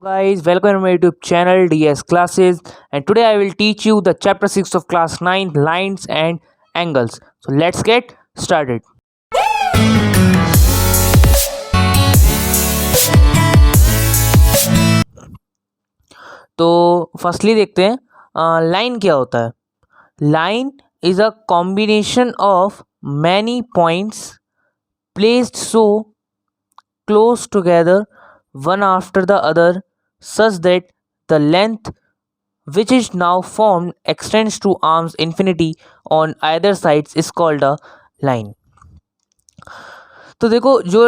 Guys, welcome to my YouTube channel DS Classes, and today I will teach you the chapter 6 of class 9 lines and angles. So let's get started. तो firstly देखते हैं line क्या होता है. Line is a combination of many points placed so close together one after the other such that the length which is now formed extends to arm's infinity on either sides is called a line. तो देखो जो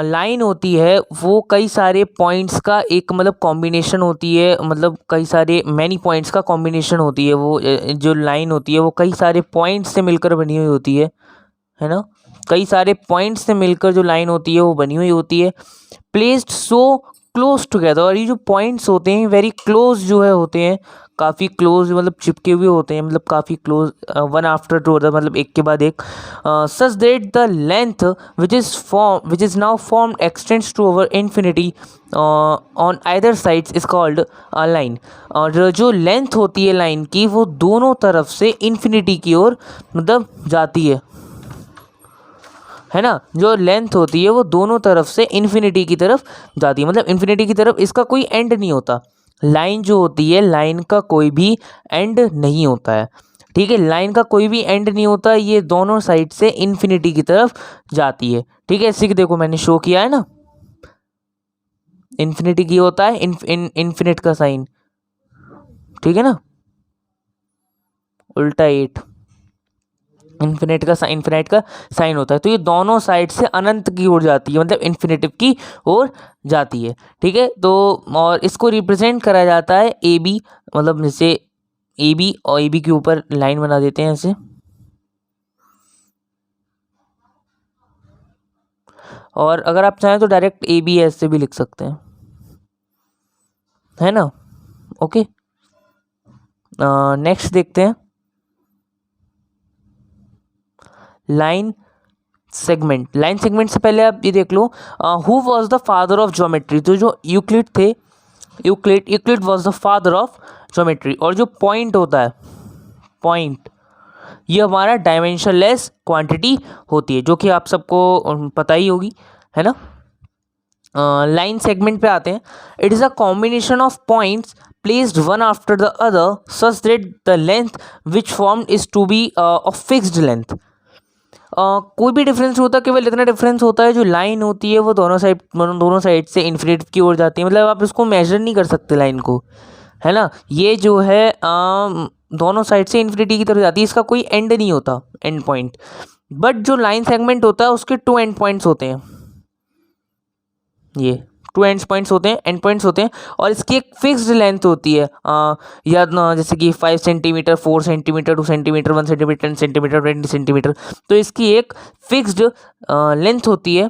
line होती है वो कई सारे points का एक मतलब कॉम्बिनेशन होती है, मतलब कई सारे मैनी पॉइंट्स का कॉम्बिनेशन होती है. वो जो लाइन होती है वो कई सारे पॉइंट्स से मिलकर बनी हुई होती है ना. कई सारे पॉइंट्स से मिलकर जो लाइन होती है वो बनी हुई होती है. प्लेस्ड सो क्लोज टुगेदर, और ये जो पॉइंट्स होते हैं वेरी क्लोज जो है होते हैं, काफ़ी क्लोज मतलब चिपके हुए होते हैं, मतलब काफ़ी close one after to other, मतलब एक के बाद एक. Such that the length which is now form extends to over infinity on either sides is called a line. और जो लेंथ होती है लाइन की वो दोनों तरफ से इन्फिनिटी की ओर मतलब जाती है ना. जो लेंथ होती है वो दोनों तरफ से इन्फिनिटी की तरफ जाती है, मतलब इन्फिनिटी की तरफ. इसका कोई एंड नहीं होता. लाइन जो होती है लाइन का कोई भी एंड नहीं होता है. ठीक है, लाइन का कोई भी एंड नहीं होता, ये दोनों साइड से इन्फिनिटी की तरफ जाती है. ठीक है, इसी देखो मैंने शो किया है ना, इन्फिनिटी की होता है इन्फिनिट का साइन. ठीक है ना, उल्टा 8 इन्फिनिट का साइन होता है. तो ये दोनों साइड से अनंत की ओर जाती है, मतलब इन्फिनिटिव की ओर जाती है. ठीक है, तो और इसको रिप्रेजेंट करा जाता है ए बी, मतलब जैसे ए बी, और ए बी के ऊपर लाइन बना देते हैं ऐसे. और अगर आप चाहें तो डायरेक्ट ए बी ऐसे भी लिख सकते हैं, है ना. ओके, नेक्स्ट देखते हैं लाइन सेगमेंट. लाइन सेगमेंट से पहले आप ये देख लो, who was the father of geometry. तो जो यूक्लिड थे, Euclid was the father of geometry. और जो पॉइंट होता है, पॉइंट ये हमारा डायमेंशनलेस क्वांटिटी होती है, जो कि आप सबको पता ही होगी, है ना. लाइन सेगमेंट पे आते हैं. It is a combination of points placed one after the other such that the length which formed is to be of fixed length. कोई भी डिफरेंस होता है, केवल इतना डिफरेंस होता है, जो लाइन होती है वो दोनों साइड से इन्फिनिटी की ओर जाती है. मतलब आप इसको मेजर नहीं कर सकते लाइन को, है ना. ये जो है दोनों साइड से इन्फिनिटी की तरफ जाती है, इसका कोई एंड नहीं होता, एंड पॉइंट. बट जो लाइन सेगमेंट होता है उसके 2 एंड पॉइंट्स होते हैं. ये 2 एंड पॉइंट्स होते हैं, एंड पॉइंट्स होते हैं. और इसकी एक फिक्स्ड लेंथ होती है, या जैसे कि 5 centimetre, 4 centimetre, 2 centimetre, 1 centimetre, 10 centimetre, 20 centimetre. तो इसकी एक फिक्स्ड लेंथ होती है.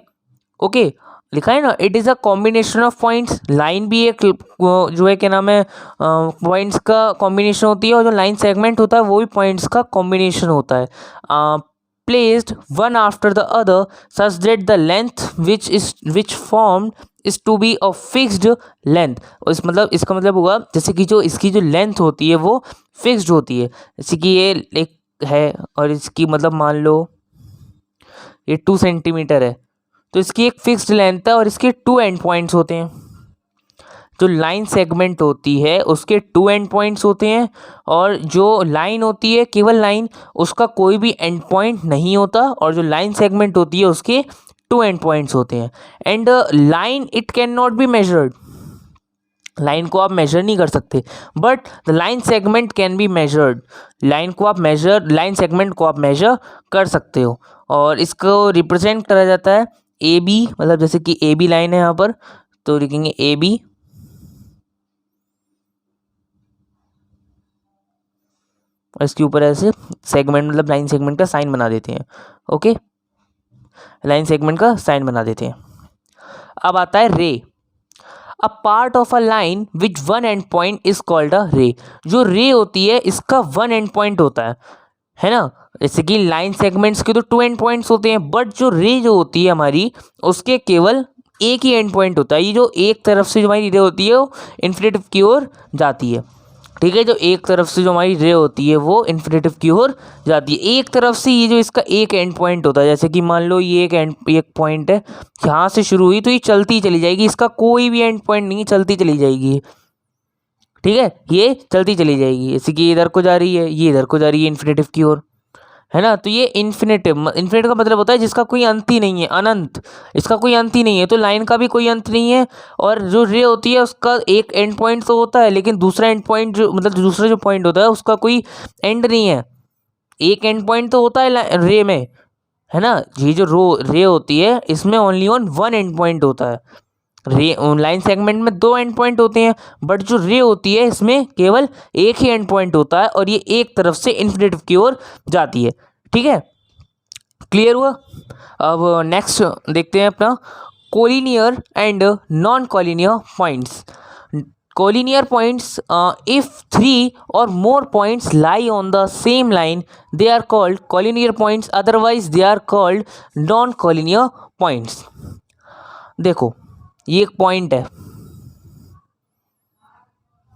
ओके, लिखा है ना, it is a combination of points. Line भी एक जो है क्या नाम है, पॉइंट्स का कॉम्बिनेशन होती है, और जो लाइन सेगमेंट होता है वो भी पॉइंट्स का कॉम्बिनेशन होता है. placed one after the other such that the length which formed is to be of fixed length. मतलब इसका मतलब हुआ जैसे कि जो इसकी जो लेंथ होती है वो फिक्स्ड होती है. जैसे कि ये एक है और इसकी मतलब मान लो ये 2 सेंटीमीटर है, तो इसकी एक फिक्स्ड लेंथ है और इसके 2 एंड पॉइंट्स होते हैं. जो लाइन सेगमेंट होती है उसके 2 एंड पॉइंट्स होते हैं, और जो लाइन होती है केवल लाइन, उसका कोई भी एंड पॉइंट नहीं होता. और जो लाइन सेगमेंट होती है उसके 2 एंड पॉइंट्स होते हैं. And line it can not be measured. Line को आप मेजर नहीं कर सकते, but the line segment can be measured. Line segment को आप मेजर कर सकते हो. और इसको रिप्रेजेंट करा जाता है ए बी, मतलब जैसे कि ए बी लाइन है यहाँ पर, तो लिखेंगे ए बी, और इसके ऊपर ऐसे सेगमेंट मतलब लाइन सेगमेंट का साइन बना देते हैं. ओके, लाइन सेगमेंट का साइन बना देते हैं. अब आता है रे. A part of a line which one and point is called अ रे. जो रे होती है इसका 1 एंड पॉइंट होता है ना. जैसे कि लाइन सेगमेंट्स के तो 2 एंड पॉइंट्स होते हैं, बट जो रे जो होती है हमारी उसके केवल एक ही एंड पॉइंट होता है। ये जो एक तरफ से जो हमारी रे होती है वो इन्फिनेटिव की ओर जाती है, ठीक है। जो एक तरफ से जो हमारी रे होती है वो इन्फिनेटिव की ओर जाती है। एक तरफ से ये जो इसका एक एंड पॉइंट होता है, जैसे कि मान लो ये एक पॉइंट है, यहाँ से शुरू हुई तो ये चलती चली जाएगी, इसका कोई भी एंड पॉइंट नहीं, चलती चली जाएगी, ठीक है। ये चलती चली जाएगी, जैसे कि इधर को जा रही है, ये इधर को जा रही है इन्फिनेटिव की ओर, है ना। तो ये इन्फिनेटिव, इन्फिनेट का मतलब होता है जिसका कोई अंत ही नहीं है, अनंत, इसका कोई अंत ही नहीं है। तो लाइन का भी कोई अंत नहीं है, और जो रे होती है उसका एक एंड पॉइंट तो होता है, लेकिन दूसरा एंड पॉइंट जो मतलब दूसरा जो पॉइंट होता है उसका कोई एंड नहीं है। एक एंड पॉइंट तो होता है रे में, है ना। ये जो रे होती है इसमें only on one and point होता है। रे लाइन सेगमेंट में दो एंड पॉइंट होते हैं, बट जो रे होती है इसमें केवल एक ही एंड पॉइंट होता है, और ये एक तरफ से इन्फिनेटिव की ओर जाती है, ठीक है। क्लियर हुआ। अब नेक्स्ट देखते हैं अपना collinear and non collinear points. Collinear points, if 3 or more points lie on the same line, they are called collinear points, otherwise they are called non collinear points। देखो ये एक पॉइंट है,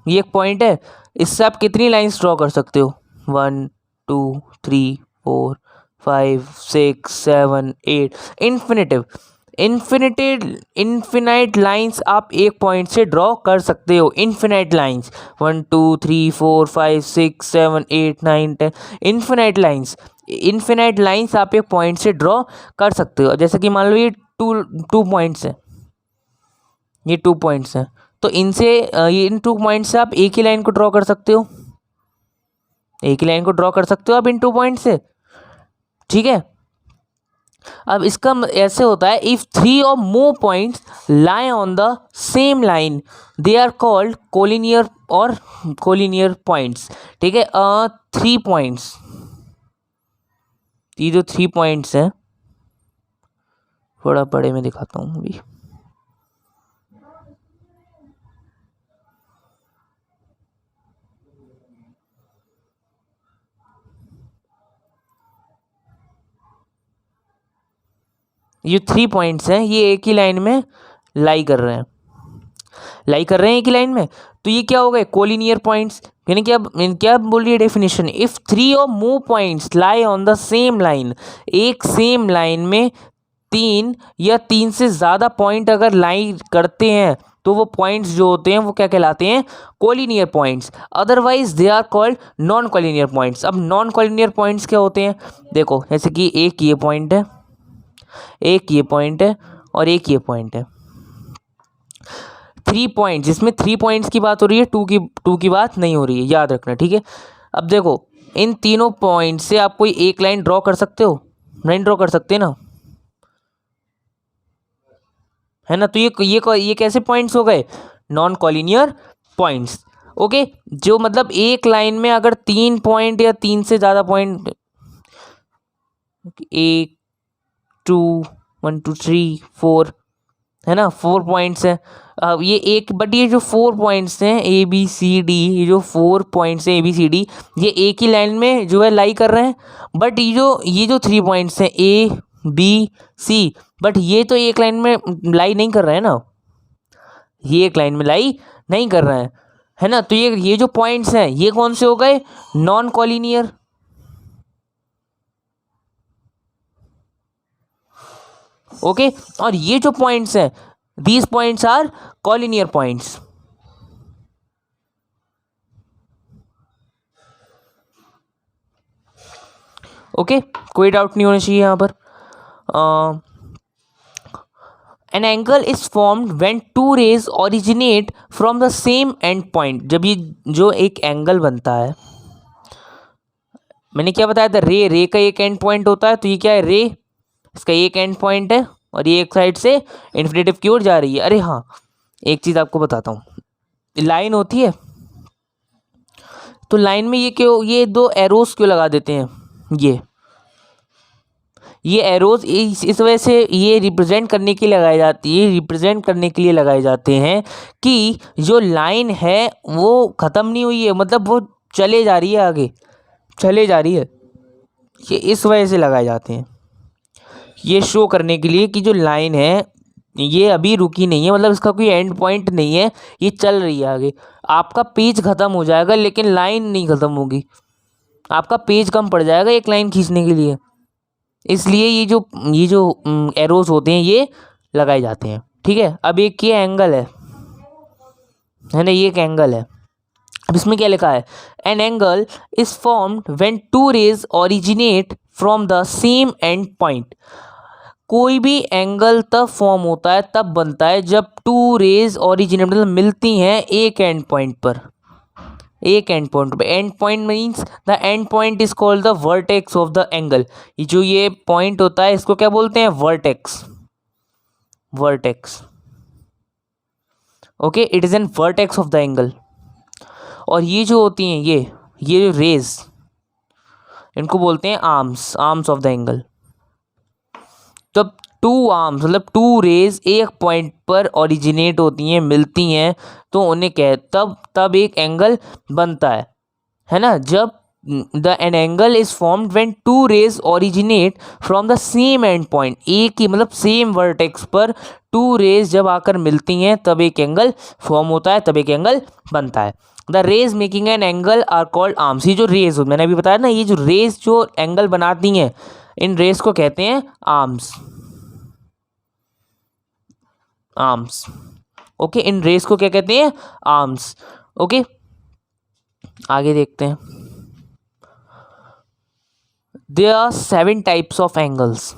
ये एक पॉइंट है, इससे आप कितनी लाइंस ड्रॉ कर सकते हो, 1 2 3 4 5 6 7 8, इन्फिनेटिव इन्फिनाइट लाइंस आप एक पॉइंट से ड्रॉ कर सकते हो। इन्फिनाइट लाइंस 1 2 3 4 5 6 7 8 9 10, इन्फिनाइट लाइंस आप एक पॉइंट से ड्रॉ कर सकते हो। जैसे कि मान लो ये टू पॉइंट्स है, ये 2 पॉइंट्स हैं, तो इनसे ये इन 2 पॉइंट से आप एक ही लाइन को ड्रॉ कर सकते हो, एक ही लाइन को ड्रॉ कर सकते हो आप इन 2 पॉइंट से, ठीक है। अब इसका ऐसे होता है, if 3 or more points lie on the same line, they are called collinear और collinear points, ठीक है। 3 पॉइंट्स, ये जो 3 पॉइंट्स हैं, थोड़ा बड़े में दिखाता हूँ अभी। ये 3 पॉइंट्स हैं, ये एक ही लाइन में लाई कर रहे हैं, एक ही लाइन में, तो ये क्या हो गए, कोलिनियर पॉइंट्स। यानी कि अब क्या बोल रही है definition, if 3 or more points lie on the same line, एक सेम लाइन में 3 या 3 से ज़्यादा पॉइंट अगर लाई करते हैं तो वो पॉइंट्स जो होते हैं वो क्या कहलाते हैं, collinear points, otherwise they are called non collinear points. अब नॉन कोलिनियर पॉइंट्स क्या होते हैं, देखो जैसे कि एक ये पॉइंट है, एक ये पॉइंट है, और एक ये पॉइंट है, 3 पॉइंट, जिसमें 3 पॉइंट्स की बात हो रही है, टू की बात नहीं हो रही है, याद रखना, ठीक है। अब देखो इन तीनों पॉइंट से आप कोई एक लाइन ड्रॉ कर सकते हो, नहीं ड्रॉ कर सकते ना, है ना। तो ये कैसे पॉइंट्स हो गए, नॉन कॉलिनियर पॉइंट्स, ओके। जो मतलब एक लाइन में अगर 3 पॉइंट या 3 से ज़्यादा पॉइंट, 1 2 1 2 3 4, है ना, 4 पॉइंट्स हैं। अब ये एक, बट ये जो 4 पॉइंट्स हैं ए बी सी डी, ये जो 4 पॉइंट्स हैं ए बी सी डी, ये एक ही लाइन में जो है लाई कर रहे हैं। बट ये जो 3 पॉइंट्स हैं ए बी सी, बट ये तो एक लाइन में लाई नहीं कर रहे हैं ना, ये एक लाइन में लाई नहीं कर रहे हैं, है ना। तो ये जो पॉइंट्स हैं ये कौन से हो गए, नॉन कॉलिनियर, ओके। और ये जो पॉइंट्स हैं, these points are collinear points, okay. कोई डाउट नहीं होना चाहिए यहाँ पर। An angle is formed when 2 rays originate from the same end point. जब ये जो एक एंगल बनता है, मैंने क्या बताया था, रे का एक एंड पॉइंट होता है, तो ये क्या है, रे इसका एक एंड पॉइंट है, और ये एक साइड से इन्फिनेटिव की ओर जा रही है। अरे हाँ, एक चीज़ आपको बताता हूँ, लाइन होती है, तो लाइन में ये क्यों, ये 2 एरोस क्यों लगा देते हैं, ये एरोज इस वजह से ये रिप्रेजेंट करने के लिए लगाई जाती है, रिप्रेजेंट करने के लिए लगाए जाते हैं कि जो लाइन है वो ख़त्म नहीं हुई है, मतलब वो चले जा रही है, आगे चले जा रही है, ये इस वजह से लगाए जाते हैं, ये शो करने के लिए कि जो लाइन है ये अभी रुकी नहीं है, मतलब इसका कोई एंड पॉइंट नहीं है, ये चल रही है आगे। आपका पेज ख़त्म हो जाएगा लेकिन लाइन नहीं ख़त्म होगी, आपका पेज कम पड़ जाएगा एक लाइन खींचने के लिए। इसलिए ये जो एरोस होते हैं ये लगाए जाते हैं। ठीक है, अब एक ये एंगल है ना, ये एक एंगल है। अब इसमें क्या लिखा है, an angle is formed when two rays originate from the same end point. कोई भी एंगल तब फॉर्म होता है, तब बनता है जब टू रेज ओरिजिनेट मतलब मिलती हैं एक एंड पॉइंट पर, एक एंड पॉइंट पे। And point means the end point is called the vertex of the angle. ये जो ये पॉइंट होता है इसको क्या बोलते हैं, vertex, vertex. Okay, it is an vertex of the angle. और ये जो होती हैं ये जो रेज, इनको बोलते हैं arms, arms of the angle. तब टू आर्म्स मतलब टू रेज एक पॉइंट पर ओरिजिनेट होती हैं, मिलती हैं, तो उन्हें तब एक एंगल बनता है ना। जब an angle is formed when two rays originate from the same end point, एक ही मतलब सेम वर्टेक्स पर टू रेज जब आकर मिलती हैं तब एक एंगल फॉर्म होता है, तब एक एंगल बनता है। The rays making an angle are called arms. ये जो रेज मैंने अभी बताया ना, ये जो रेज जो एंगल बनाती हैं, इन रेज को कहते हैं आर्म्स, आर्म्स। ओके, इन रेस को क्या कहते हैं, आर्म्स। ओके, आगे देखते हैं। There are 7 types of angles,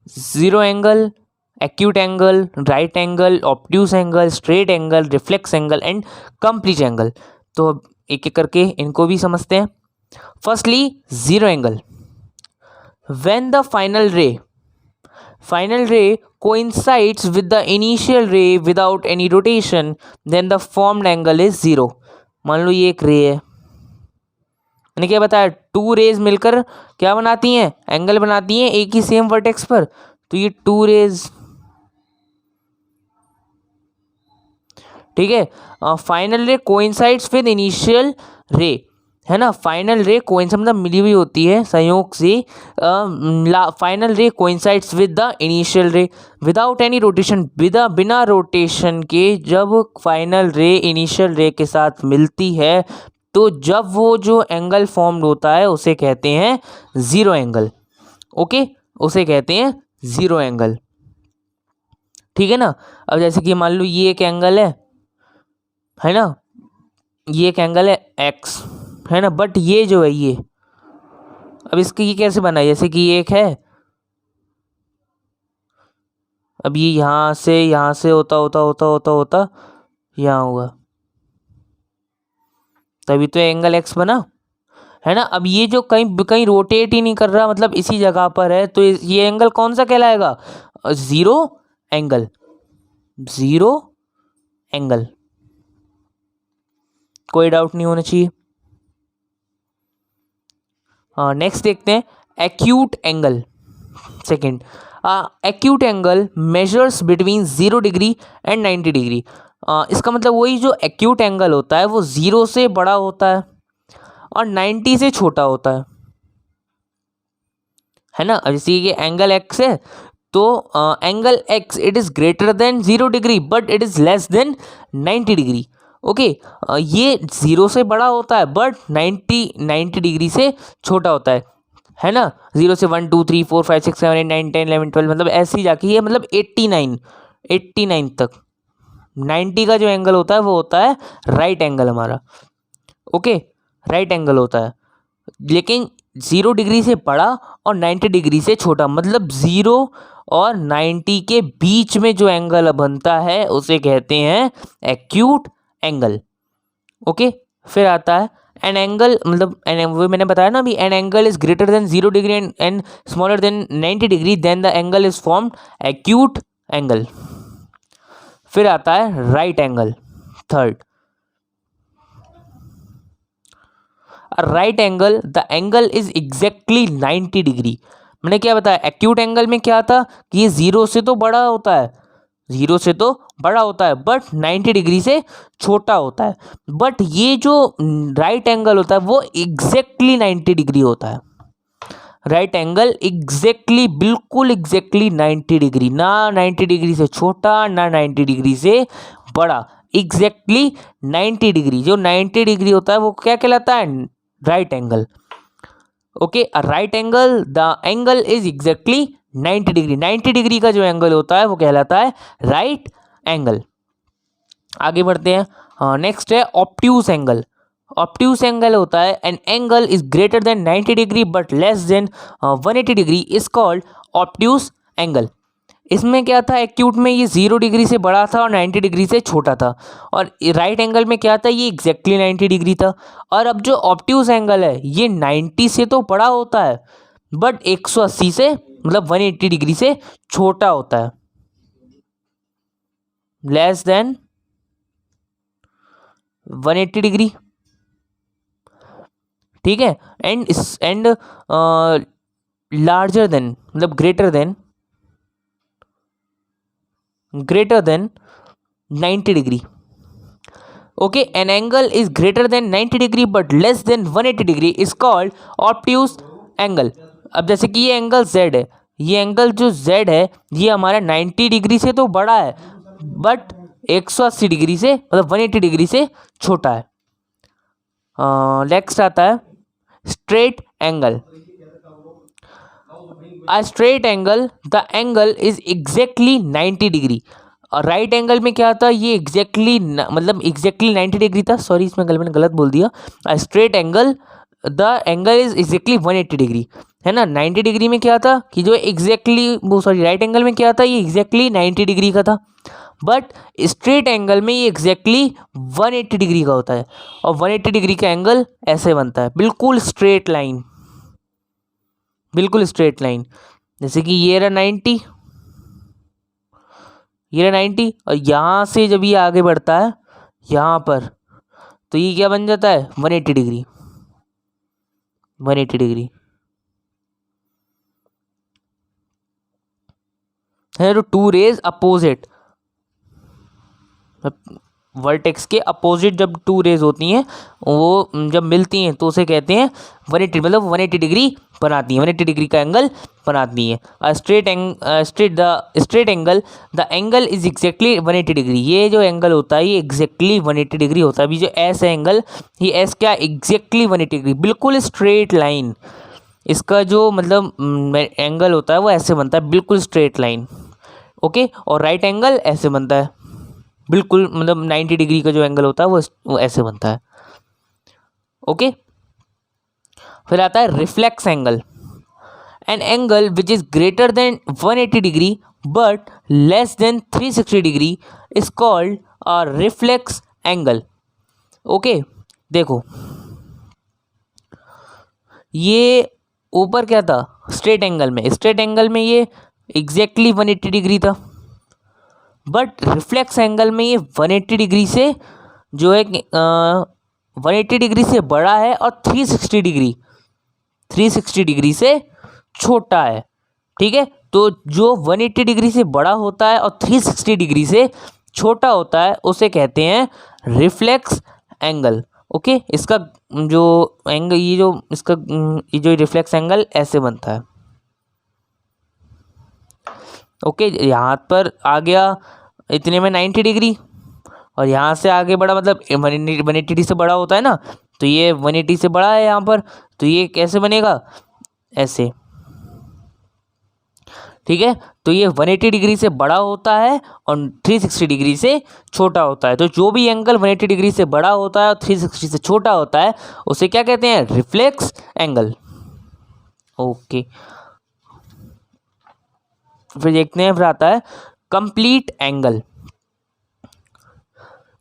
zero angle, acute angle, right angle, obtuse angle, straight angle, reflex angle and complete angle. तो अब एक एक करके इनको भी समझते हैं। Firstly zero angle, when the final ray coincides with the initial ray without any rotation, then the formed angle is zero। मान लो ये एक रे है, मैंने क्या बताया, टू रेज मिलकर क्या बनाती हैं, एंगल बनाती हैं एक ही सेम वर्टेक्स पर। तो ये टू रेज, ठीक है। Final ray coincides with initial रे, है ना। फाइनल रे कोइंसाइड मतलब मिली हुई होती है संयोग से। Final ray coincides with the initial रे विदाउट एनी रोटेशन, बिना रोटेशन के जब फाइनल रे इनिशियल रे के साथ मिलती है, तो जब वो जो एंगल फॉर्म्ड होता है उसे कहते हैं जीरो एंगल। ओके, उसे कहते हैं जीरो एंगल, ठीक है ना। अब जैसे कि मान लो ये एक एंगल है ना, ये एक एंगल है एक्स, है ना। बट ये जो है ये, अब इसकी ये कैसे बना है, जैसे कि ये एक है, अब ये यहाँ से होता यहाँ होगा, तभी तो एंगल एक्स बना, है ना। अब ये जो कहीं रोटेट ही नहीं कर रहा, मतलब इसी जगह पर है, तो ये एंगल कौन सा कहलाएगा, जीरो एंगल, जीरो एंगल। कोई डाउट नहीं होना चाहिए। नेक्स्ट देखते हैं acute angle. Second, acute angle measures between 0 degree and 90 degree. इसका मतलब वही जो एक्यूट एंगल होता है वो 0 से बड़ा होता है और 90 से छोटा होता है ना। अब जैसे ये एंगल एक्स है, तो angle x it is greater than 0 degree but it is less than 90 degree. Okay, ये 0 से बड़ा होता है बट 90 डिग्री से छोटा होता है ना। 0 से 1 2 3 4 5 6 7 8 9 10 11 12 मतलब ऐसे ही जाके ये मतलब 89 तक 90 का जो एंगल होता है वो होता है राइट एंगल हमारा। ओके, राइट एंगल होता है, लेकिन 0 डिग्री से बड़ा और 90 डिग्री से छोटा, मतलब 0 और 90 के बीच में जो एंगल बनता है उसे कहते हैं एक्यूट एंगल। ओके, फिर आता है एन एंगल, मतलब वो मैंने बताया ना अभी, an angle is greater than 0 degree and smaller than 90 degree then the angle is formed acute angle. फिर आता है right angle, third. Right angle, the angle is exactly 90 degree. मैंने क्या बताया, एक्यूट एंगल में क्या था कि ये 0 से तो बड़ा होता है, 0 से तो बड़ा होता है बट 90 डिग्री से छोटा होता है। बट ये जो राइट एंगल होता है वो एग्जैक्टली 90 डिग्री होता है। राइट एंगल एग्जैक्टली बिल्कुल एग्जैक्टली 90 डिग्री, ना 90 डिग्री से छोटा ना 90 डिग्री से बड़ा, एग्जैक्टली 90 डिग्री। जो 90 डिग्री होता है वो क्या कहलाता है? Right angle. Okay, right angle, the angle is exactly 90 degree. 90 degree का जो एंगल होता है वो कहलाता है राइट एंगल। आगे बढ़ते हैं। नेक्स्ट है ऑब्ट्यूस एंगल। ऑब्ट्यूस एंगल होता है an angle is greater then 90 degree but less than 180 degree is called obtuse angle. इसमें क्या था, एक्यूट में ये 0 डिग्री से बड़ा था और 90 डिग्री से छोटा था, और राइट एंगल में क्या था, ये एग्जैक्टली 90 डिग्री था। और अब जो ऑब्ट्यूस एंगल है ये 90 से तो बड़ा होता है बट 180 से मतलब 180 डिग्री से छोटा होता है, लेस देन 180 डिग्री। ठीक है, एंड लार्जर देन मतलब greater than 90 degree. Okay, N angle is greater then 90 degree but less than 180 degree is called obtuse angle. अब जैसे कि ये एंगल z है, ये एंगल जो z है ये हमारा 90 डिग्री से तो बड़ा है बट 180 डिग्री से मतलब 180 डिग्री से छोटा है। नेक्स्ट आता है straight angle. A straight angle, the angle is exactly 90 degree. और राइट एंगल में क्या था, ये एग्जैक्टली मतलब एग्जैक्टली 90 डिग्री था, सॉरी इसमें मैंने गलत बोल दिया। A straight angle, the angle is exactly 180 degree, है ना। 90 डिग्री में क्या था कि जो एग्जैक्टली वो सॉरी राइट एंगल में क्या था, ये एग्जैक्टली 90 डिग्री का था, बट स्ट्रेट एंगल में ये एग्जैक्टली 180 डिग्री का होता है। और 180 डिग्री का एंगल ऐसे बनता है, बिल्कुल स्ट्रेट लाइन, बिल्कुल स्ट्रेट लाइन। जैसे कि ये रहा 90, ये रहा 90, और यहाँ से जब ये आगे बढ़ता है यहाँ पर तो ये क्या बन जाता है, 180 डिग्री, 180 डिग्री है। तो टू रेज अपोजिट, वर्टेक्स के अपोजिट जब टू रेज होती हैं वो जब मिलती हैं तो उसे कहते हैं 180, मतलब 180 डिग्री बनाती हैं, 180 डिग्री का एंगल बनाती हैं। Straight angle, the angle is exactly 180 degree. ये जो एंगल होता है ये एग्जैक्टली 180 डिग्री होता है। अभी जो एस है एंगल, ये एस क्या, एग्जैक्टली 180 डिग्री, बिल्कुल स्ट्रेट लाइन। इसका जो मतलब एंगल होता है वो ऐसे बनता है, बिल्कुल स्ट्रेट लाइन। ओके, और राइट एंगल ऐसे बनता है, बिल्कुल मतलब 90 डिग्री का जो एंगल होता है वो ऐसे बनता है। ओके, फिर आता है reflex angle. An angle which is greater then 180 degree but less than 360 degree is called a reflex angle. Okay, देखो ये ऊपर क्या था, स्ट्रेट एंगल में ये एग्जैक्टली 180 डिग्री था, बट रिफ्लेक्स एंगल में ये 180 डिग्री से जो है 180 डिग्री से बड़ा है और 360 डिग्री से छोटा है। ठीक है, तो जो 180 डिग्री से बड़ा होता है और 360 डिग्री से छोटा होता है उसे कहते हैं रिफ्लेक्स एंगल। ओके, इसका जो एंगल ये जो रिफ्लेक्स एंगल ऐसे बनता है। ओके, यहाँ पर आ गया इतने में 90 डिग्री, और यहाँ से आगे बढ़ा मतलब 180 डिग्री से बड़ा होता है ना, तो ये 180 से बड़ा है यहाँ पर, तो ये कैसे बनेगा, ऐसे। ठीक है, तो ये 180 डिग्री से बड़ा होता है और 360 डिग्री से छोटा होता है। तो जो भी एंगल 180 डिग्री से बड़ा होता है और 360 से छोटा होता है उसे क्या कहते हैं, रिफ्लेक्स एंगल। ओके, फिर देखते हैं, फिर आता है कंप्लीट एंगल।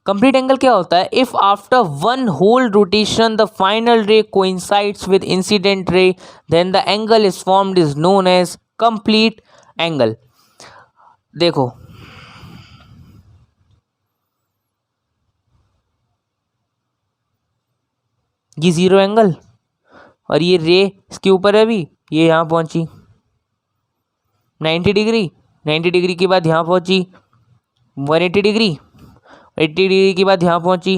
कंप्लीट एंगल क्या होता है, if after one whole rotation the final ray coincides with incident ray then the angle is formed is known as complete angle. देखो ये जीरो एंगल और ये रे इसके ऊपर है, अभी ये यहाँ पहुंची 90 डिग्री, 90 डिग्री के बाद यहाँ पहुंची 180 डिग्री, 80 डिग्री के बाद यहाँ पहुंची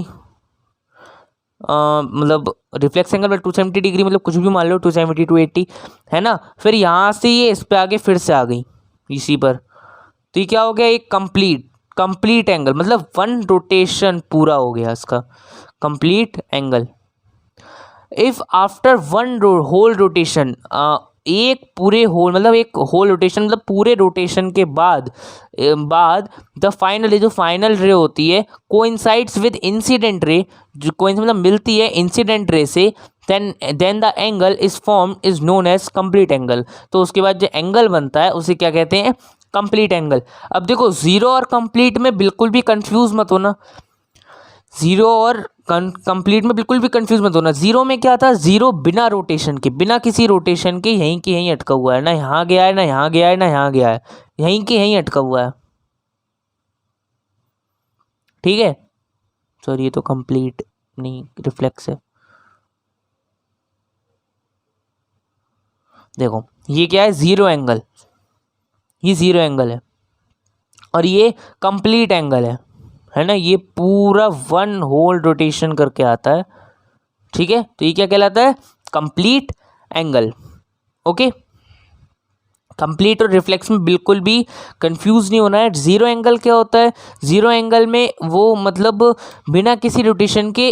मतलब रिफ्लेक्स एंगल में 270 डिग्री, मतलब कुछ भी मान लो 270 280, है ना। फिर यहाँ से ये इस पे आगे फिर से आ गई इसी पर, तो ये क्या हो गया, एक कंप्लीट एंगल, मतलब वन रोटेशन पूरा हो गया इसका complete angle. If after one whole rotation, एक पूरे होल मतलब एक होल रोटेशन मतलब पूरे रोटेशन के बाद द फाइनल, जो फाइनल रे होती है कोइंसाइड्स विद इंसिडेंट रे, जो कोइंस मतलब मिलती है इंसिडेंट रे से, then the angle is form is known as complete angle. तो उसके बाद जो एंगल बनता है उसे क्या कहते हैं, कंप्लीट एंगल। अब देखो जीरो और कंप्लीट में बिल्कुल भी कंफ्यूज मत होना, जीरो और कंप्लीट में बिल्कुल भी कंफ्यूज मत होना। जीरो में क्या था, जीरो बिना रोटेशन के, बिना किसी रोटेशन के यहीं के यहीं अटका हुआ है, ना यहाँ गया है ना यहाँ गया है ना यहाँ गया है, यहीं के यहीं अटका हुआ है, ठीक है। सॉरी ये तो कंप्लीट नहीं, रिफ्लेक्स है। देखो ये क्या है, जीरो एंगल, ये जीरो एंगल है और ये कंप्लीट एंगल है ना, ये पूरा वन होल रोटेशन करके आता है, ठीक है। तो ये क्या कहलाता है, कंप्लीट एंगल, ओके। कंप्लीट और रिफ्लेक्स में बिल्कुल भी कंफ्यूज नहीं होना है। जीरो एंगल क्या होता है, जीरो एंगल में वो मतलब बिना किसी रोटेशन के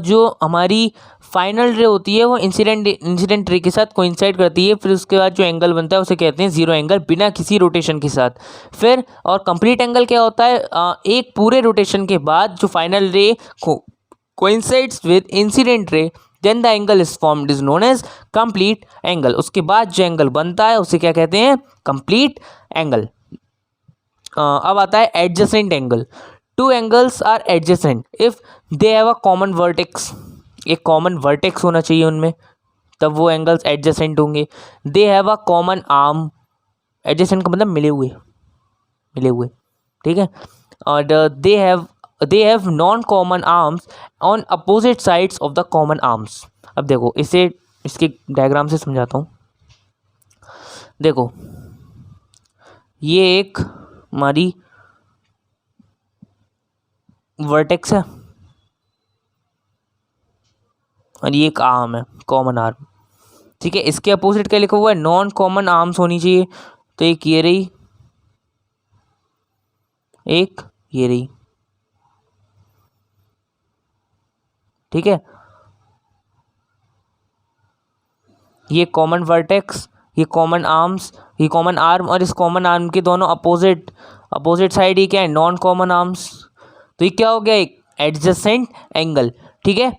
जो हमारी फाइनल रे होती है वो इंसिडेंट रे के साथ कोइंसाइड करती है, फिर उसके बाद जो एंगल बनता है उसे कहते हैं जीरो एंगल, बिना किसी रोटेशन के साथ। फिर और कंप्लीट एंगल क्या होता है, एक पूरे रोटेशन के बाद जो final ray coincides with incident ray, then the angle is formed is known as complete angle. उसके बाद जो एंगल बनता है उसे क्या कहते हैं, कंप्लीट एंगल। अब आता है adjacent angle. Two angles are adjacent if they have a common vertex, एक कॉमन वर्टेक्स होना चाहिए उनमें, तब वो एंगल्स एडजेसेंट होंगे। They have a common arm, adjacent का मतलब मिले हुए, ठीक है। और they have non common arms on opposite sides of the common arms. अब देखो इसे इसके डायग्राम से समझाता हूँ। देखो ये एक हमारी वर्टेक्स है और ये एक आर्म है, कॉमन आर्म, ठीक है। इसके अपोजिट क्या लिखा हुआ है, नॉन कॉमन आर्म्स होनी चाहिए, तो एक ये रही, एक ये रही, ठीक है। ये कॉमन वर्टेक्स, ये कॉमन आर्म्स, ये कॉमन आर्म, और इस कॉमन आर्म के दोनों अपोजिट साइड ये क्या है, नॉन कॉमन आर्म्स। तो ये क्या हो गया, एक एडजेसेंट एंगल, ठीक है।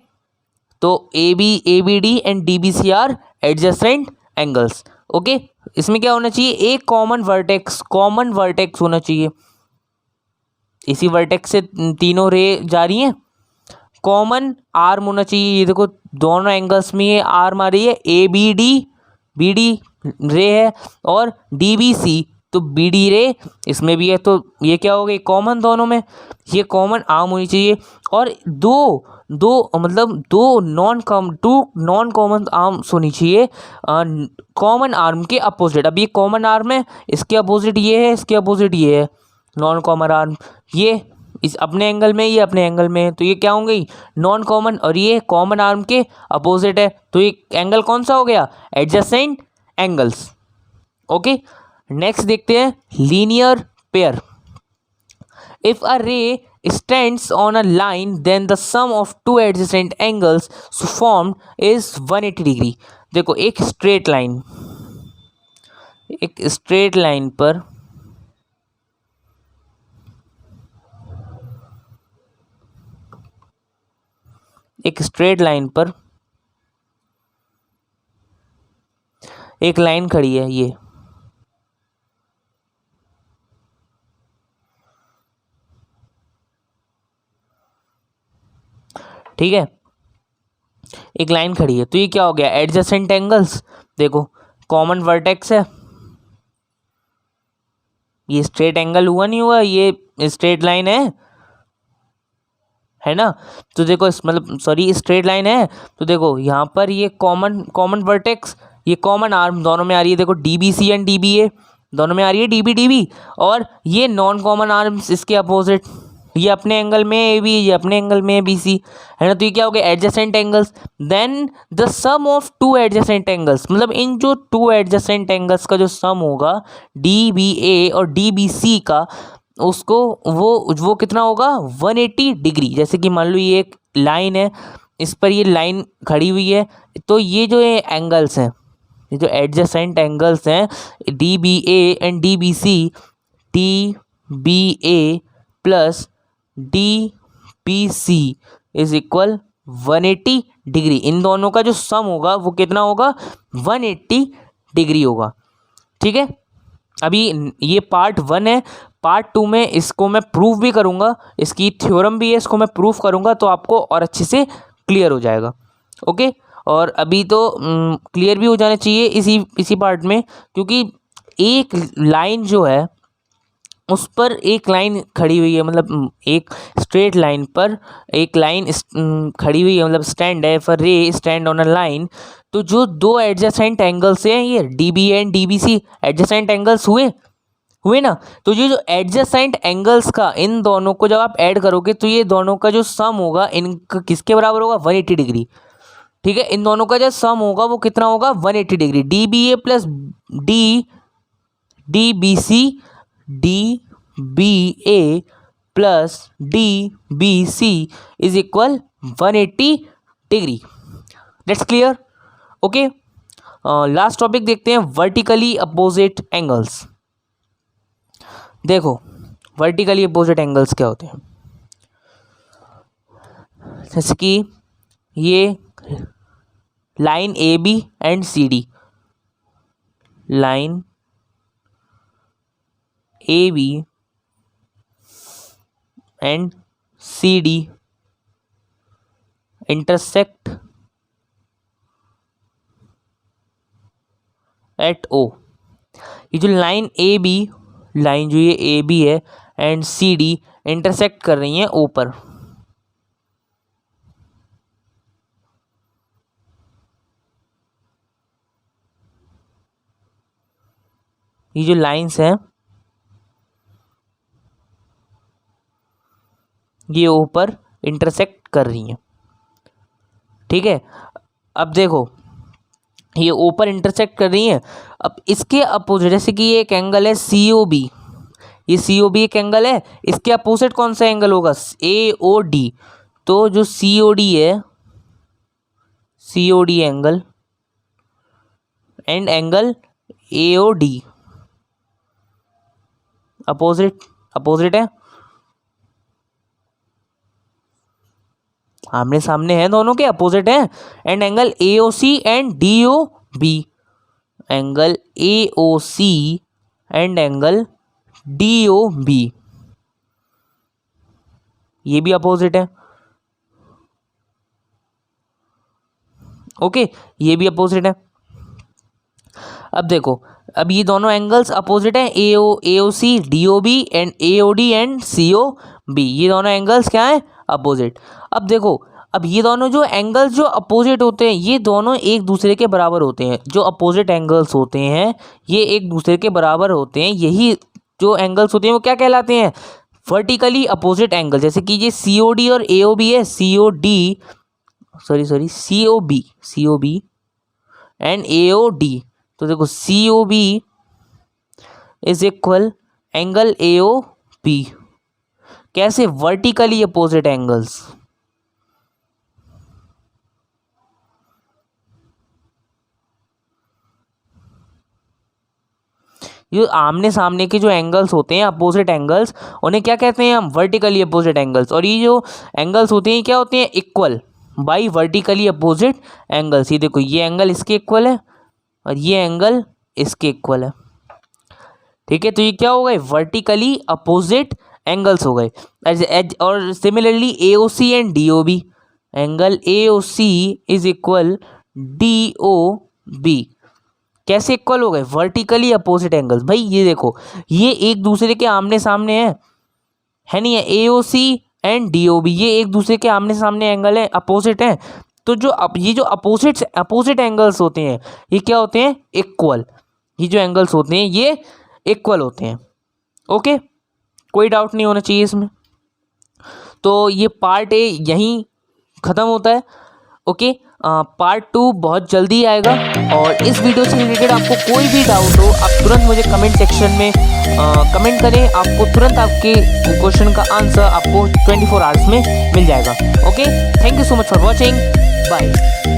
तो A B D and D B C are adjacent angles, okay. इसमें क्या होना चाहिए, एक कॉमन वर्टेक्स होना चाहिए, इसी वर्टेक्स से तीनों रे जा रही हैं, कॉमन आर्म होना चाहिए। ये देखो दोनों एंगल्स में ये आर्म आ रही है, बी डी रे है और डी बी सी, तो बी डी रे इसमें भी है, तो ये क्या हो गई, कॉमन दोनों में, ये कॉमन आर्म होनी चाहिए। और टू नॉन कॉमन आर्म्स होनी चाहिए कॉमन आर्म के अपोजिट। अब ये कॉमन आर्म है, इसके अपोजिट ये है, इसके अपोजिट ये है, नॉन कॉमन आर्म, ये इस अपने एंगल में, ये अपने एंगल में है, तो ये क्या होंगे, नॉन कॉमन, और ये कॉमन आर्म के अपोजिट है, तो ये एंगल कौन सा हो गया, एडजेसेंट एंगल्स, ओके। नेक्स्ट देखते हैं लीनियर पेयर। इफ अ रे stands on a line then the sum of two adjacent angles formed is 180 degree. देखो एक स्ट्रेट लाइन पर एक लाइन खड़ी है, ये ठीक है, एक लाइन खड़ी है, तो ये क्या हो गया, एडजेसेंट एंगल्स। देखो कॉमन वर्टेक्स है, ये स्ट्रेट एंगल हुआ नहीं हुआ, ये स्ट्रेट लाइन है ना। तो देखो मतलब सॉरी स्ट्रेट लाइन है, तो देखो यहाँ पर ये कॉमन वर्टेक्स, ये कॉमन आर्म दोनों में आ रही है, देखो d B c and D B a दोनों में आ रही है, डी बी, और ये नॉन कॉमन आर्म्स इसके अपोजिट, ये अपने एंगल में ए बी, ये अपने एंगल में बी सी, है ना। तो ये क्या हो गया, adjacent angles. Then the sum of two adjacent angles, मतलब इन जो टू एडजेसेंट एंगल्स का जो सम होगा डी बी ए और डी बी सी का, उसको वो कितना होगा, 180 डिग्री। जैसे कि मान लो ये एक लाइन है, इस पर ये लाइन खड़ी हुई है, तो ये जो एंगल्स हैं, ये जो एडजेसेंट एंगल्स हैं D B A and D B C, D B A plus D B C is equal 180 degree. इन दोनों का जो सम होगा वो कितना होगा, 180 डिग्री होगा। ठीक है, अभी ये पार्ट 1 है। पार्ट 2 में इसको मैं प्रूव भी करूँगा, इसकी थ्योरम भी है, इसको मैं प्रूव करूँगा तो आपको और अच्छे से क्लियर हो जाएगा। ओके, और अभी तो क्लियर भी हो जाना चाहिए इसी पार्ट में, क्योंकि एक लाइन जो है उस पर एक लाइन खड़ी हुई है, मतलब एक स्ट्रेट लाइन पर एक लाइन खड़ी हुई है, मतलब स्टैंड है, फॉर रे स्टैंड ऑन अ लाइन। तो जो दो एडजेसेंट एंगल्स हैं, ये D B and D B C adjacent angles हुए ना। तो ये जो एडजेसेंट एंगल्स का, इन दोनों को जब आप ऐड करोगे तो ये दोनों का जो सम होगा इनका किसके बराबर होगा, 180 डिग्री। ठीक है, इन दोनों का जो सम होगा वो कितना होगा, 180 degree. D B A plus D B C, D B A plus D B C is equal 180 degree. Let's clear. Okay, last topic देखते हैं, वर्टिकली अपोजिट एंगल्स। देखो वर्टिकली अपोजिट एंगल्स क्या होते हैं, जैसे कि ये line A B and C D, line A B and C D intersect at O. ये जो लाइन ए बी, लाइन जो ये ए बी है एंड सी डी इंटरसेक्ट कर रही हैं ओ पर। ये जो लाइंस हैं ये ओ पर इंटरसेक्ट कर रही हैं। ठीक है, अब देखो ये ओ पर इंटरसेक्ट कर रही हैं। अब इसके अपोजिट, जैसे कि ये एक एंगल है सी ओ बी, ये सी ओ बी एक एंगल है, इसके अपोजिट कौन सा एंगल होगा, ए ओ डी। तो जो सी ओ डी है, C O D angle and angle A O D opposite है, आमने सामने हैं, दोनों के अपोजिट हैं। And angle A O C and D O B, angle A O C and angle D O B, ये भी अपोजिट है। ओके, ये भी अपोजिट है। अब देखो, अब ये दोनों एंगल्स अपोजिट हैं, A O C D O B and A O D and C O B, ये दोनों एंगल्स क्या हैं, अपोजिट। अब देखो, अब ये दोनों जो एंगल्स जो अपोजिट होते हैं ये दोनों एक दूसरे के बराबर होते हैं। जो अपोजिट एंगल्स होते हैं ये एक दूसरे के बराबर होते हैं, यही जो एंगल्स होते हैं वो क्या कहलाते हैं, वर्टिकली अपोजिट एंगल। जैसे कि ये सी ओ डी और ए ओ बी है, C O B and A O D. तो देखो C O B is equal angle A O B, कैसे, वर्टिकली अपोजिट एंगल्स। ये आमने सामने के जो एंगल्स होते हैं अपोजिट एंगल्स, उन्हें क्या कहते हैं हम, वर्टिकली अपोजिट एंगल्स। और ये जो एंगल्स होते हैं क्या होते हैं, equal by vertically opposite angles. ये देखो ये एंगल इसके इक्वल है और ये एंगल इसके इक्वल है। ठीक है, तो ये क्या हो गए, वर्टिकली अपोजिट एंगल्स हो गए। और similarly A O C and D O B, angle A O C is equal D O B, कैसे इक्वल हो गए, वर्टिकली अपोजिट एंगल्स। भाई ये देखो ये एक दूसरे के आमने सामने है नहीं है, ए O C and D O B ये एक दूसरे के आमने सामने एंगल है, अपोजिट हैं। तो ये जो अपोजिट एंगल्स होते हैं ये क्या होते हैं, इक्वल। ये जो एंगल्स होते हैं ये इक्वल होते हैं। ओके, कोई डाउट नहीं होना चाहिए इसमें। तो ये पार्ट ए यहीं ख़त्म होता है। ओके, पार्ट 2 बहुत जल्दी आएगा। और इस वीडियो से रिलेटेड आपको कोई भी डाउट हो, आप तुरंत मुझे कमेंट सेक्शन में कमेंट करें, आपको तुरंत आपके क्वेश्चन का आंसर आपको 24 आवर्स में मिल जाएगा। Okay, thank you so much for watching, bye.